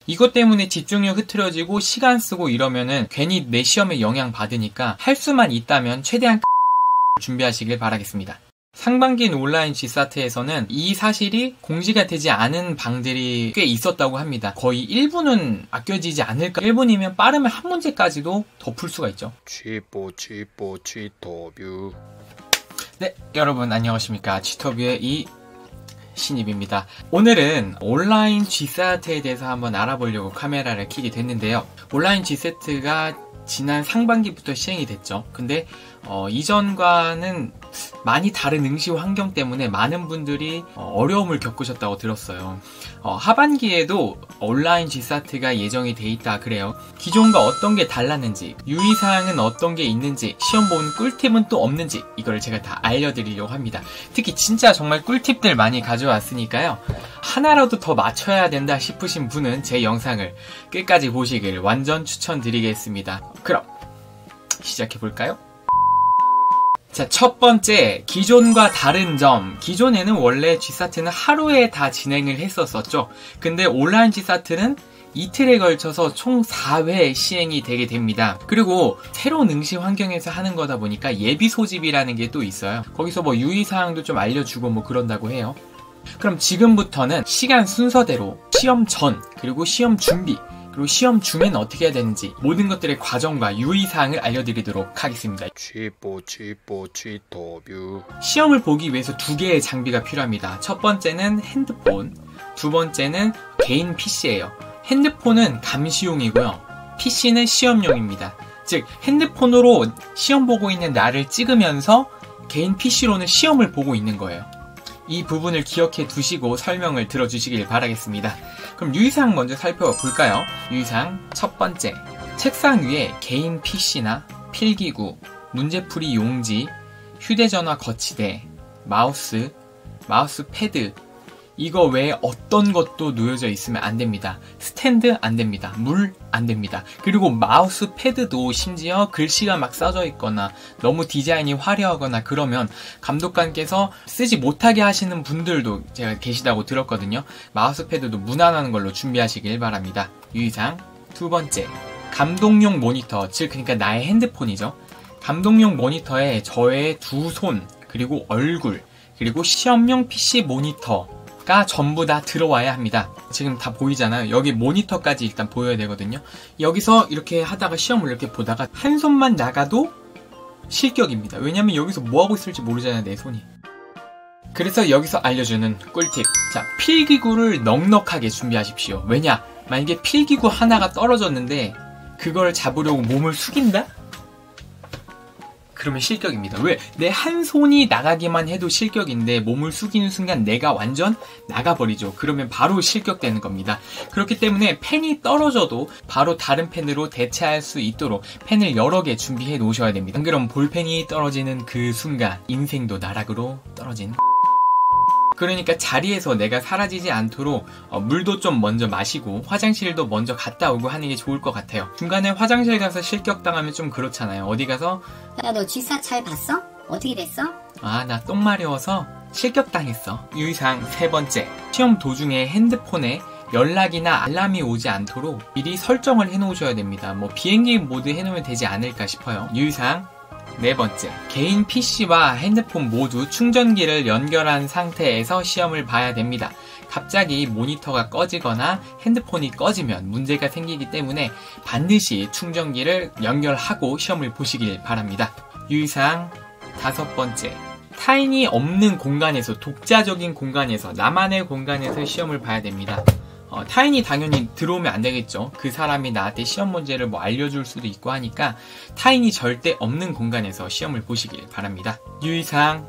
이것 때문에 집중력 흐트러지고 시간 쓰고 이러면은 괜히 내 시험에 영향 받으니까 할 수만 있다면 최대한 준비하시길 바라겠습니다. 상반기인 온라인 GSAT에서는 이 사실이 공지가 되지 않은 방들이 꽤 있었다고 합니다. 거의 1분은 아껴지지 않을까. 1분이면 빠르면 한 문제까지도 더 풀 수가 있죠. 네, 여러분 안녕하십니까. G터뷰의 신입입니다. 오늘은 온라인 GSAT에 대해서 한번 알아보려고 카메라를 켜게 됐는데요. 온라인 GSAT가 지난 상반기부터 시행이 됐죠. 근데 이전과는 많이 다른 응시 환경 때문에 많은 분들이 어려움을 겪으셨다고 들었어요. 하반기에도 온라인 GSAT가 예정이 돼 있다 그래요. 기존과 어떤 게 달랐는지, 유의사항은 어떤 게 있는지, 시험 보는 꿀팁은 또 없는지 이걸 제가 다 알려드리려고 합니다. 특히 진짜 정말 꿀팁들 많이 가져왔으니까요. 하나라도 더 맞춰야 된다 싶으신 분은 제 영상을 끝까지 보시길 완전 추천드리겠습니다. 그럼 시작해볼까요? 자, 첫 번째, 기존과 다른 점. 기존에는 원래 GSAT는 하루에 다 진행을 했었었죠. 근데 온라인 GSAT는 이틀에 걸쳐서 총 4회 시행이 되게 됩니다. 그리고 새로운 응시 환경에서 하는 거다 보니까 예비 소집이라는 게 또 있어요. 거기서 뭐 유의사항도 좀 알려주고 뭐 그런다고 해요. 그럼 지금부터는 시간 순서대로 시험 전, 그리고 시험 준비, 그리고 시험 중에는 어떻게 해야 되는지 모든 것들의 과정과 유의사항을 알려드리도록 하겠습니다. 시험을 보기 위해서 두 개의 장비가 필요합니다. 첫 번째는 핸드폰, 두 번째는 개인 PC예요. 핸드폰은 감시용이고요. PC는 시험용입니다. 즉 핸드폰으로 시험 보고 있는 나를 찍으면서 개인 PC로는 시험을 보고 있는 거예요. 이 부분을 기억해 두시고 설명을 들어주시길 바라겠습니다. 그럼 유의사항 먼저 살펴볼까요? 유의사항 첫 번째, 책상 위에 개인 PC나 필기구, 문제풀이 용지, 휴대전화 거치대, 마우스 패드, 이거 외에 어떤 것도 놓여져 있으면 안 됩니다. 스탠드 안 됩니다. 물 안 됩니다. 그리고 마우스 패드도 심지어 글씨가 막 써져 있거나 너무 디자인이 화려하거나 그러면 감독관께서 쓰지 못하게 하시는 분들도 제가 계시다고 들었거든요. 마우스 패드도 무난한 걸로 준비하시길 바랍니다. 유의사항 두 번째, 감독용 모니터, 즉 그러니까 나의 핸드폰이죠. 감독용 모니터에 저의 두 손, 그리고 얼굴, 그리고 시험용 PC 모니터가 전부 다 들어와야 합니다. 지금 다 보이잖아요. 여기 모니터까지 일단 보여야 되거든요. 여기서 이렇게 하다가 시험을 이렇게 보다가 한 손만 나가도 실격입니다. 왜냐면 여기서 뭐하고 있을지 모르잖아요, 내 손이. 그래서 여기서 알려주는 꿀팁. 자, 필기구를 넉넉하게 준비하십시오. 왜냐? 만약에 필기구 하나가 떨어졌는데 그걸 잡으려고 몸을 숙인다? 그러면 실격입니다. 왜? 내 한 손이 나가기만 해도 실격인데 몸을 숙이는 순간 내가 완전 나가버리죠. 그러면 바로 실격되는 겁니다. 그렇기 때문에 펜이 떨어져도 바로 다른 펜으로 대체할 수 있도록 펜을 여러 개 준비해 놓으셔야 됩니다. 안 그럼 볼펜이 떨어지는 그 순간 인생도 나락으로 떨어지는. 그러니까 자리에서 내가 사라지지 않도록 물도 좀 먼저 마시고 화장실도 먼저 갔다 오고 하는 게 좋을 것 같아요. 중간에 화장실 가서 실격당하면 좀 그렇잖아요. 어디 가서 야, 너 GSAT 잘 봤어? 어떻게 됐어? 아, 나 똥 마려워서 실격당했어. 유의사항 세 번째, 시험 도중에 핸드폰에 연락이나 알람이 오지 않도록 미리 설정을 해놓으셔야 됩니다. 뭐 비행기 모드 해놓으면 되지 않을까 싶어요. 유의사항 네 번째, 개인 PC와 핸드폰 모두 충전기를 연결한 상태에서 시험을 봐야 됩니다. 갑자기 모니터가 꺼지거나 핸드폰이 꺼지면 문제가 생기기 때문에 반드시 충전기를 연결하고 시험을 보시길 바랍니다. 유의사항 다섯 번째, 타인이 없는 공간에서, 독자적인 공간에서, 나만의 공간에서 시험을 봐야 됩니다. 타인이 당연히 들어오면 안 되겠죠. 그 사람이 나한테 시험 문제를 뭐 알려줄 수도 있고 하니까 타인이 절대 없는 공간에서 시험을 보시길 바랍니다. 유의사항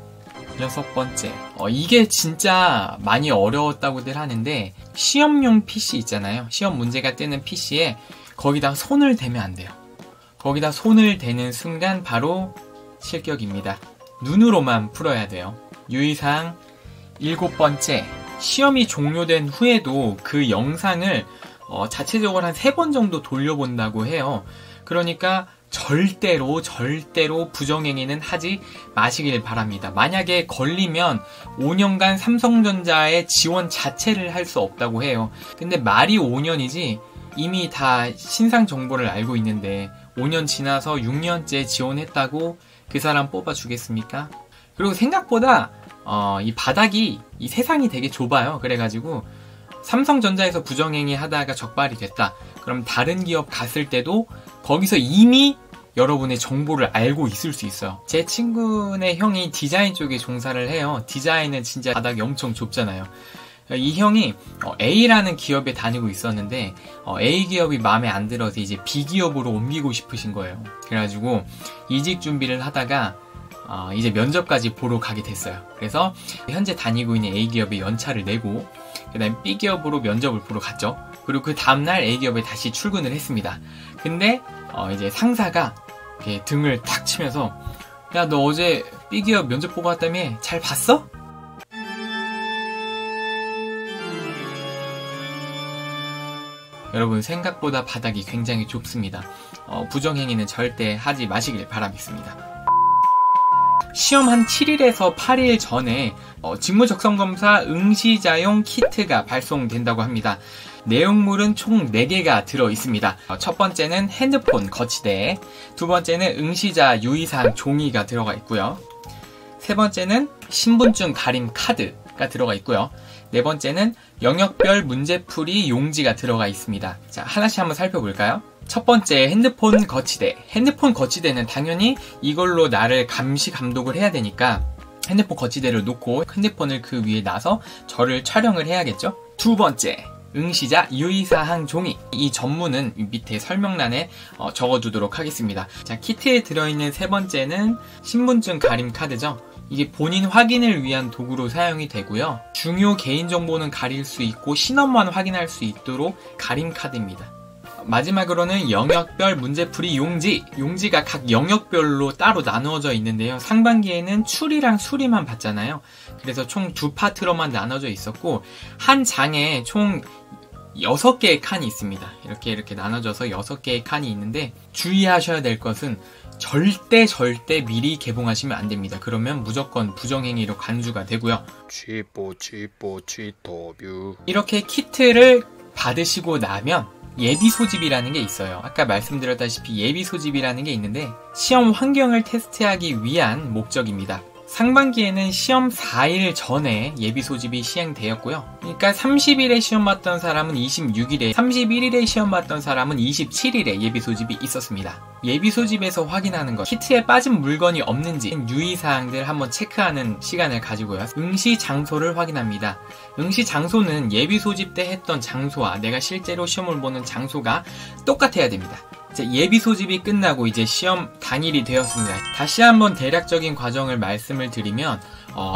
여섯 번째, 이게 진짜 많이 어려웠다고들 하는데 시험용 PC 있잖아요. 시험 문제가 뜨는 PC에 거기다 손을 대면 안 돼요. 거기다 손을 대는 순간 바로 실격입니다. 눈으로만 풀어야 돼요. 유의사항 일곱 번째, 시험이 종료된 후에도 그 영상을 자체적으로 한 3번 정도 돌려본다고 해요. 그러니까 절대로 부정행위는 하지 마시길 바랍니다. 만약에 걸리면 5년간 삼성전자의 지원 자체를 할 수 없다고 해요. 근데 말이 5년이지 이미 다 신상 정보를 알고 있는데 5년 지나서 6년째 지원했다고 그 사람 뽑아주겠습니까? 그리고 생각보다 이 바닥이 이 세상이 되게 좁아요. 그래가지고 삼성전자에서 부정행위 하다가 적발이 됐다. 그럼 다른 기업 갔을 때도 거기서 이미 여러분의 정보를 알고 있을 수 있어요. 제 친구네 형이 디자인 쪽에 종사를 해요. 디자인은 진짜 바닥이 엄청 좁잖아요. 이 형이 A라는 기업에 다니고 있었는데 A 기업이 마음에 안 들어서 이제 B 기업으로 옮기고 싶으신 거예요. 그래가지고 이직 준비를 하다가 이제 면접까지 보러 가게 됐어요. 그래서 현재 다니고 있는 A 기업에 연차를 내고 그 다음에 B 기업으로 면접을 보러 갔죠. 그리고 그 다음날 A 기업에 다시 출근을 했습니다. 근데 이제 상사가 이렇게 등을 탁 치면서 야, 너 어제 B 기업 면접 보고 왔다며? 잘 봤어? 여러분, 생각보다 바닥이 굉장히 좁습니다. 부정행위는 절대 하지 마시길 바라겠습니다. 시험 한 7일에서 8일 전에 직무적성검사 응시자용 키트가 발송된다고 합니다. 내용물은 총 4개가 들어있습니다. 첫 번째는 핸드폰 거치대, 두 번째는 응시자 유의사항 종이가 들어가 있고요. 세 번째는 신분증 가림 카드가 들어가 있고요. 네 번째는 영역별 문제풀이 용지가 들어가 있습니다. 자, 하나씩 한번 살펴볼까요? 첫 번째, 핸드폰 거치대. 핸드폰 거치대는 당연히 이걸로 나를 감시 감독을 해야 되니까 핸드폰 거치대를 놓고 핸드폰을 그 위에 놔서 저를 촬영을 해야겠죠? 두 번째, 응시자 유의사항 종이. 이 전문은 밑에 설명란에 적어두도록 하겠습니다. 자, 키트에 들어있는 세 번째는 신분증 가림 카드죠. 이게 본인 확인을 위한 도구로 사용이 되고요. 중요 개인정보는 가릴 수 있고 신원만 확인할 수 있도록 가림 카드입니다. 마지막으로는 영역별 문제풀이 용지. 용지가 각 영역별로 따로 나누어져 있는데요. 상반기에는 추리랑 수리만 봤잖아요. 그래서 총 2파트로만 나눠져 있었고 한 장에 총 6개의 칸이 있습니다. 이렇게 나눠져서 6개의 칸이 있는데 주의하셔야 될 것은 절대 미리 개봉하시면 안 됩니다. 그러면 무조건 부정행위로 간주가 되고요. 이렇게 키트를 받으시고 나면 예비 소집이라는 게 있어요. 아까 말씀드렸다시피 예비 소집이라는 게 있는데 시험 환경을 테스트하기 위한 목적입니다. 상반기에는 시험 4일 전에 예비 소집이 시행되었고요. 그러니까 30일에 시험 봤던 사람은 26일에, 31일에 시험 봤던 사람은 27일에 예비 소집이 있었습니다. 예비 소집에서 확인하는 것, 키트에 빠진 물건이 없는지 유의사항들 한번 체크하는 시간을 가지고요. 응시 장소를 확인합니다. 응시 장소는 예비 소집 때 했던 장소와 내가 실제로 시험을 보는 장소가 똑같아야 됩니다. 예비 소집이 끝나고 이제 시험 당일이 되었습니다. 다시 한번 대략적인 과정을 말씀을 드리면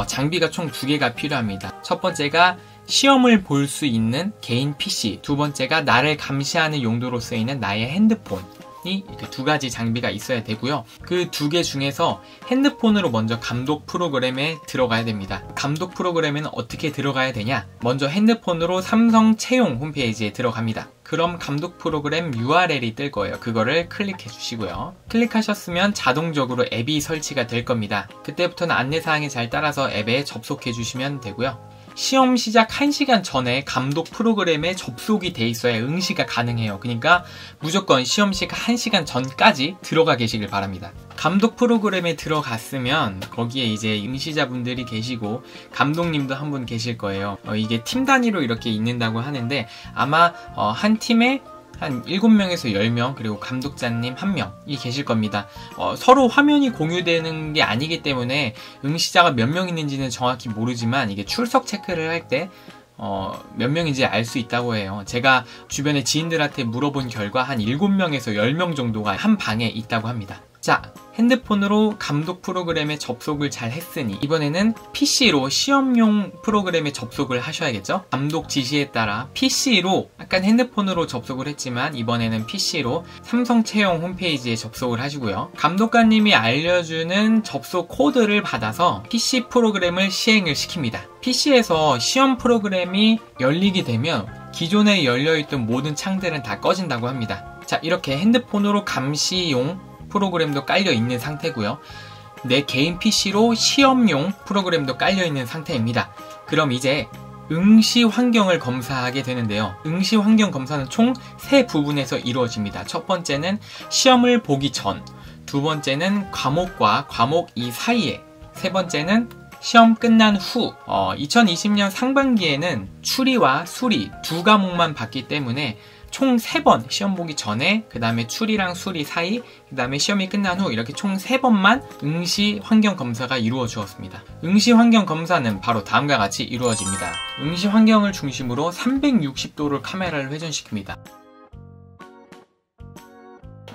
장비가 총 2개가 필요합니다. 첫 번째가 시험을 볼 수 있는 개인 PC, 두 번째가 나를 감시하는 용도로 쓰이는 나의 핸드폰이 이렇게 2가지 장비가 있어야 되고요. 그 2개 중에서 핸드폰으로 먼저 감독 프로그램에 들어가야 됩니다. 감독 프로그램에는 어떻게 들어가야 되냐? 먼저 핸드폰으로 삼성 채용 홈페이지에 들어갑니다. 그럼 감독 프로그램 URL이 뜰 거예요. 그거를 클릭해 주시고요. 클릭하셨으면 자동적으로 앱이 설치가 될 겁니다. 그때부터는 안내사항에 잘 따라서 앱에 접속해 주시면 되고요. 시험 시작 1시간 전에 감독 프로그램에 접속이 돼 있어야 응시가 가능해요. 그러니까 무조건 시험 시작 1시간 전까지 들어가 계시길 바랍니다. 감독 프로그램에 들어갔으면 거기에 이제 응시자분들이 계시고 감독님도 한 분 계실 거예요. 이게 팀 단위로 이렇게 있는다고 하는데 아마 한 팀에 한 7명에서 10명 그리고 감독자님 1명이 계실 겁니다. 서로 화면이 공유되는 게 아니기 때문에 응시자가 몇 명 있는지는 정확히 모르지만 이게 출석 체크를 할 때 몇 명인지 알 수 있다고 해요. 제가 주변에 지인들한테 물어본 결과 한 7명에서 10명 정도가 한 방에 있다고 합니다. 자, 핸드폰으로 감독 프로그램에 접속을 잘 했으니 이번에는 PC로 시험용 프로그램에 접속을 하셔야겠죠? 감독 지시에 따라 PC로, 약간 핸드폰으로 접속을 했지만 이번에는 PC로 삼성 채용 홈페이지에 접속을 하시고요. 감독관님이 알려주는 접속 코드를 받아서 PC 프로그램을 시행을 시킵니다. PC에서 시험 프로그램이 열리게 되면 기존에 열려있던 모든 창들은 다 꺼진다고 합니다. 자, 이렇게 핸드폰으로 감시용 프로그램도 깔려 있는 상태고요. 내 개인 PC로 시험용 프로그램도 깔려 있는 상태입니다. 그럼 이제 응시 환경을 검사하게 되는데요. 응시 환경 검사는 총 3부분에서 이루어집니다. 첫 번째는 시험을 보기 전, 두 번째는 과목과 과목 이 사이에, 세 번째는 시험 끝난 후. 2020년 상반기에는 추리와 수리 두 과목만 봤기 때문에 총 3번 시험 보기 전에, 그 다음에 추리랑 수리 사이, 그 다음에 시험이 끝난 후 이렇게 총 3번만 응시 환경 검사가 이루어 주었습니다. 응시 환경 검사는 바로 다음과 같이 이루어집니다. 응시 환경을 중심으로 360도를 카메라를 회전시킵니다.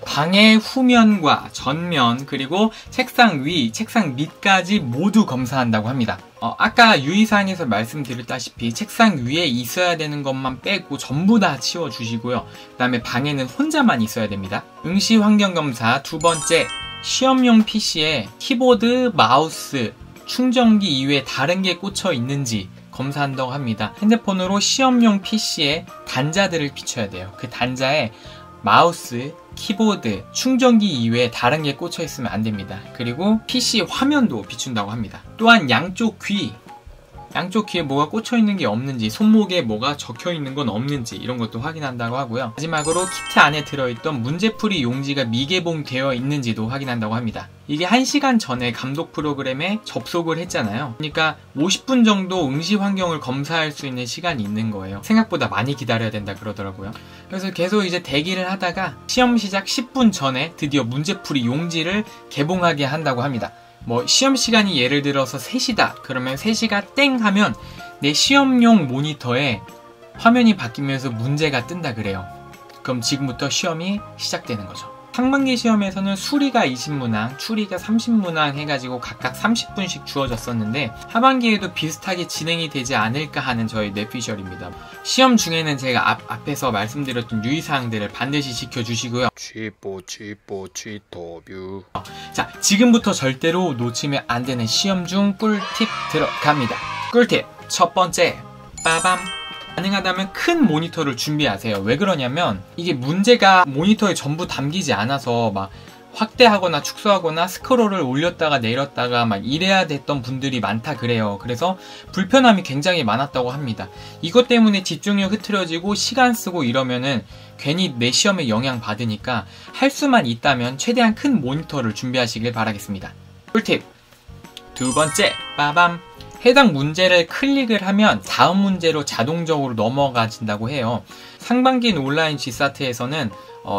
방의 후면과 전면, 그리고 책상 위, 책상 밑까지 모두 검사한다고 합니다. 아까 유의사항에서 말씀드렸다시피 책상 위에 있어야 되는 것만 빼고 전부 다 치워주시고요. 그 다음에 방에는 혼자만 있어야 됩니다. 응시 환경 검사 두 번째, 시험용 PC에 키보드, 마우스, 충전기 이외에 다른 게 꽂혀 있는지 검사한다고 합니다. 핸드폰으로 시험용 PC에 단자들을 비춰야 돼요. 그 단자에 마우스, 키보드, 충전기 이외에 다른 게 꽂혀 있으면 안 됩니다. 그리고 PC 화면도 비춘다고 합니다. 또한 양쪽 귀에 뭐가 꽂혀 있는 게 없는지, 손목에 뭐가 적혀 있는 건 없는지 이런 것도 확인한다고 하고요. 마지막으로 키트 안에 들어있던 문제풀이 용지가 미개봉되어 있는지도 확인한다고 합니다. 이게 1시간 전에 감독 프로그램에 접속을 했잖아요. 그러니까 50분 정도 응시 환경을 검사할 수 있는 시간이 있는 거예요. 생각보다 많이 기다려야 된다 그러더라고요. 그래서 계속 이제 대기를 하다가 시험 시작 10분 전에 드디어 문제풀이 용지를 개봉하게 한다고 합니다. 시험 시간이 예를 들어서 3시다. 그러면 3시가 땡 하면 내 시험용 모니터에 화면이 바뀌면서 문제가 뜬다 그래요. 그럼 지금부터 시험이 시작되는 거죠. 상반기 시험에서는 수리가 20문항, 추리가 30문항 해가지고 각각 30분씩 주어졌었는데 하반기에도 비슷하게 진행이 되지 않을까 하는 저희 뇌피셜입니다. 시험 중에는 제가 앞에서 말씀드렸던 유의사항들을 반드시 지켜주시고요. 취토뷰. 자, 지금부터 절대로 놓치면 안 되는 시험 중 꿀팁 들어갑니다. 꿀팁 첫 번째, 빠밤. 가능하다면 큰 모니터를 준비하세요. 왜 그러냐면 이게 문제가 모니터에 전부 담기지 않아서 막 확대하거나 축소하거나 스크롤을 올렸다가 내렸다가 막 이래야 됐던 분들이 많다 그래요. 그래서 불편함이 굉장히 많았다고 합니다. 이것 때문에 집중력 흐트러지고 시간 쓰고 이러면은 괜히 내 시험에 영향 받으니까 할 수만 있다면 최대한 큰 모니터를 준비하시길 바라겠습니다. 꿀팁 두 번째, 빠밤. 해당 문제를 클릭을 하면 다음 문제로 자동적으로 넘어가진다고 해요. 상반기 온라인 G사트에서는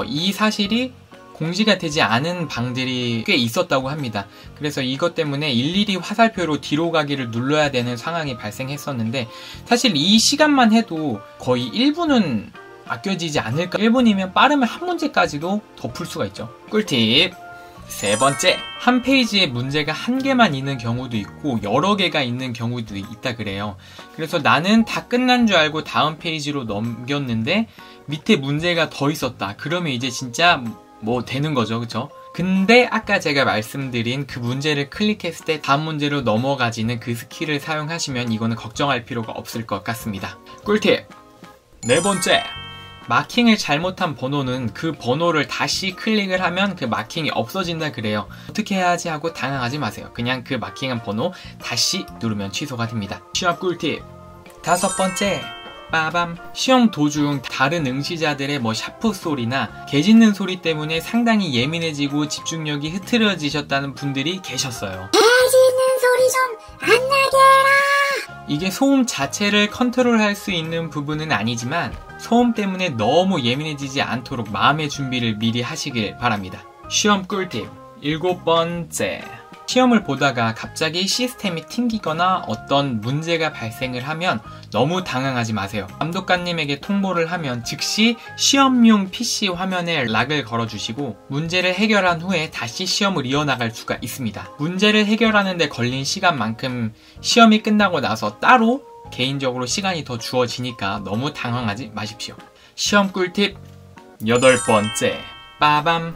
이 사실이 공지가 되지 않은 방들이 꽤 있었다고 합니다. 그래서 이것 때문에 일일이 화살표로 뒤로 가기를 눌러야 되는 상황이 발생했었는데 사실 이 시간만 해도 거의 1분은 아껴지지 않을까. 1분이면 빠르면 한 문제까지도 더 풀 수가 있죠. 꿀팁 세 번째, 한 페이지에 문제가 한 개만 있는 경우도 있고 여러 개가 있는 경우도 있다 그래요. 그래서 나는 다 끝난 줄 알고 다음 페이지로 넘겼는데 밑에 문제가 더 있었다. 그러면 이제 진짜 되는 거죠. 그쵸? 근데 아까 제가 말씀드린 그 문제를 클릭했을 때 다음 문제로 넘어가지는 그 스킬을 사용하시면 이거는 걱정할 필요가 없을 것 같습니다. 꿀팁 네 번째, 마킹을 잘못한 번호는 그 번호를 다시 클릭을 하면 그 마킹이 없어진다 그래요. 어떻게 해야지 하고 당황하지 마세요. 그냥 그 마킹한 번호 다시 누르면 취소가 됩니다. 시험 꿀팁 다섯 번째, 빠밤. 시험 도중 다른 응시자들의 샤프 소리나 개 짖는 소리 때문에 상당히 예민해지고 집중력이 흐트러지셨다는 분들이 계셨어요. 개 짖는 소리 좀 안 나게 해라. 이게 소음 자체를 컨트롤할 수 있는 부분은 아니지만 소음 때문에 너무 예민해지지 않도록 마음의 준비를 미리 하시길 바랍니다. 시험 꿀팁 일곱 번째, 시험을 보다가 갑자기 시스템이 튕기거나 어떤 문제가 발생을 하면 너무 당황하지 마세요. 감독관님에게 통보를 하면 즉시 시험용 PC 화면에 락을 걸어주시고 문제를 해결한 후에 다시 시험을 이어나갈 수가 있습니다. 문제를 해결하는 데 걸린 시간만큼 시험이 끝나고 나서 따로 개인적으로 시간이 더 주어지니까 너무 당황하지 마십시오. 시험 꿀팁 여덟 번째, 빠밤.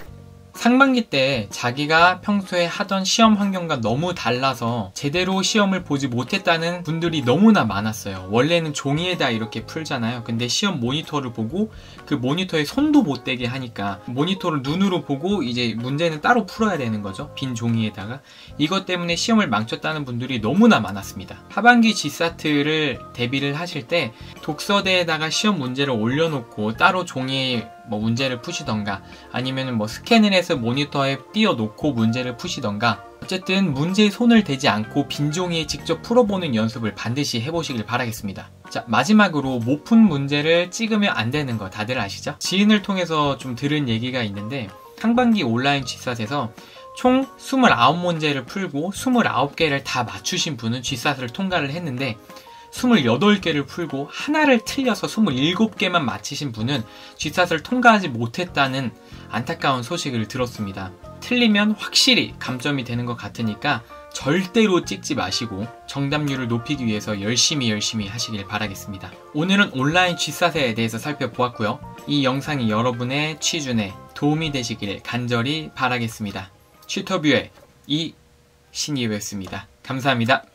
상반기 때 자기가 평소에 하던 시험 환경과 너무 달라서 제대로 시험을 보지 못했다는 분들이 너무나 많았어요. 원래는 종이에다 이렇게 풀잖아요. 근데 시험 모니터를 보고 그 모니터에 손도 못 대게 하니까 모니터를 눈으로 보고 이제 문제는 따로 풀어야 되는 거죠. 빈 종이에다가. 이것 때문에 시험을 망쳤다는 분들이 너무나 많았습니다. 하반기 GSAT를 대비를 하실 때 독서대에다가 시험 문제를 올려놓고 따로 종이에 문제를 푸시던가 아니면 스캔을 해서 모니터에 띄워놓고 문제를 푸시던가 어쨌든 문제에 손을 대지 않고 빈 종이에 직접 풀어보는 연습을 반드시 해보시길 바라겠습니다. 자, 마지막으로 못 푼 문제를 찍으면 안 되는 거 다들 아시죠? 지인을 통해서 좀 들은 얘기가 있는데 상반기 온라인 GSAT에서 총 29문제를 풀고 29개를 다 맞추신 분은 GSAT을 통과를 했는데 28개를 풀고 하나를 틀려서 27개만 맞히신 분은 GSAT을 통과하지 못했다는 안타까운 소식을 들었습니다. 틀리면 확실히 감점이 되는 것 같으니까 절대로 찍지 마시고 정답률을 높이기 위해서 열심히 하시길 바라겠습니다. 오늘은 온라인 GSAT에 대해서 살펴보았고요. 이 영상이 여러분의 취준에 도움이 되시길 간절히 바라겠습니다. 튜터뷰의 이신이었습니다. 감사합니다.